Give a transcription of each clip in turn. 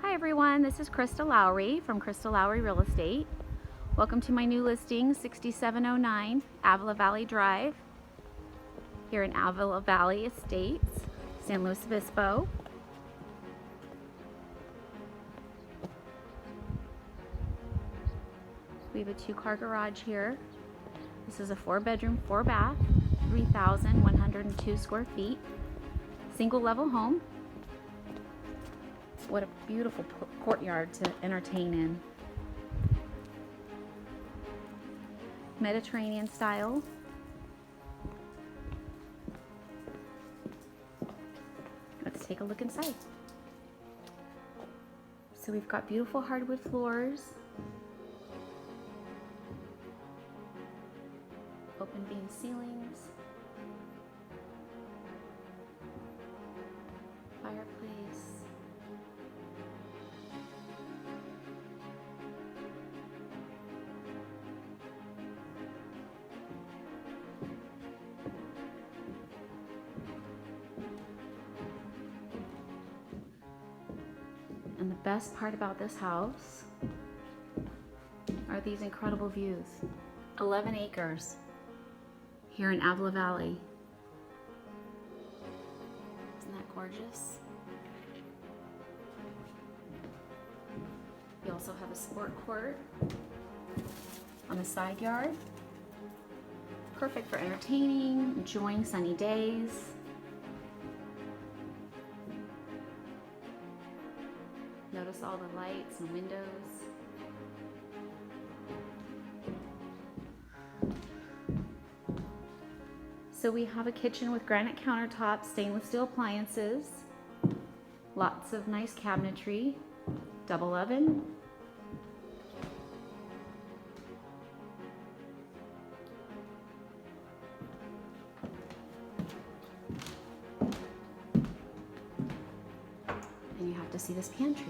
Hi everyone, this is Krista Lowry from Krista Lowry Real Estate. Welcome to my new listing, 6709 Avila Valley Drive, here in Avila Valley Estates, San Luis Obispo. We have a 2-car garage here. This is a 4-bedroom, 4-bath, 3,102 square feet, single level home. What a beautiful courtyard to entertain in. Mediterranean style. Let's take a look inside. So we've got beautiful hardwood floors, open beam ceilings, fireplace, and the best part about this house are these incredible views. 11 acres here in Avila Valley. Isn't that gorgeous? You also have a sport court on the side yard. Perfect for entertaining, enjoying sunny days. Notice all the lights and windows. So we have a kitchen with granite countertops, stainless steel appliances, lots of nice cabinetry, double oven, and you have to see this pantry.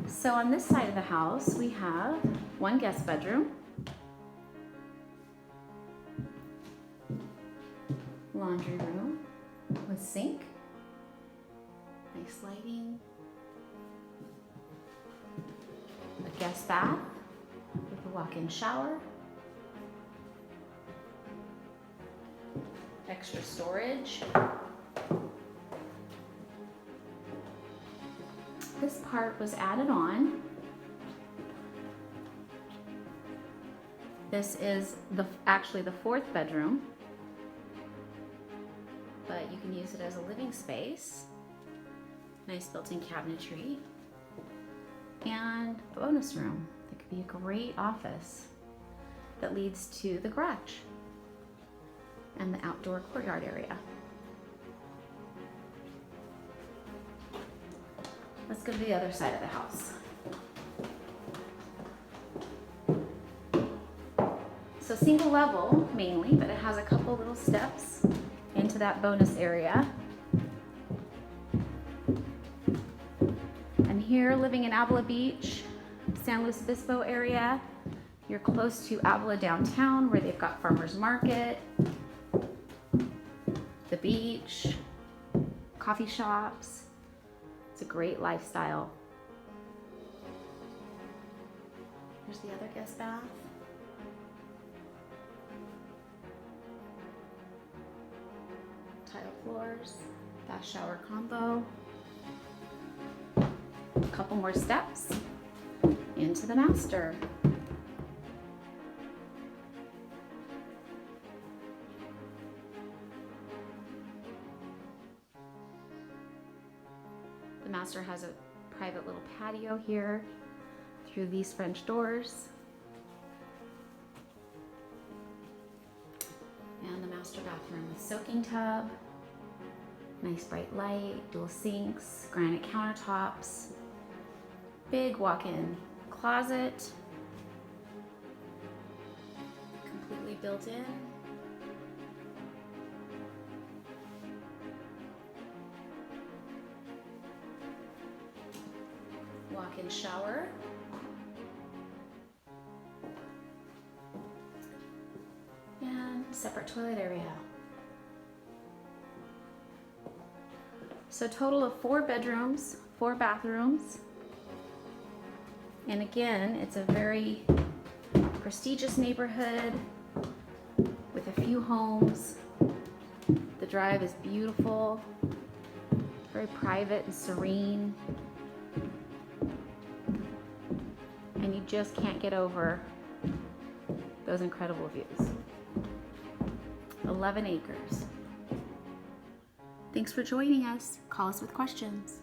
So on this side of the house, we have 1 guest bedroom, laundry room with sink, nice lighting, a guest bath with a walk-in shower, extra storage. This part was added on. This is actually the 4th bedroom, but you can use it as a living space. Nice built-in cabinetry and a bonus room that could be a great office that leads to the garage and the outdoor courtyard area. Let's go to the other side of the house. So single level mainly, but it has a couple little steps into that bonus area. And here, living in Avila Beach, San Luis Obispo area, you're close to Avila downtown where they've got farmers market, the beach, coffee shops. It's a great lifestyle. Here's the other guest bath. Tile floors, bath shower combo. A couple more steps into the master. The master has a private little patio here through these French doors. And the master bathroom with soaking tub, nice bright light, dual sinks, granite countertops, big walk-in closet, completely built in. Walk-in shower. And separate toilet area. So total of 4 bedrooms, 4 bathrooms. And again, it's a very prestigious neighborhood with a few homes. The drive is beautiful, very private and serene. And you just can't get over those incredible views. 11 acres. Thanks for joining us. Call us with questions.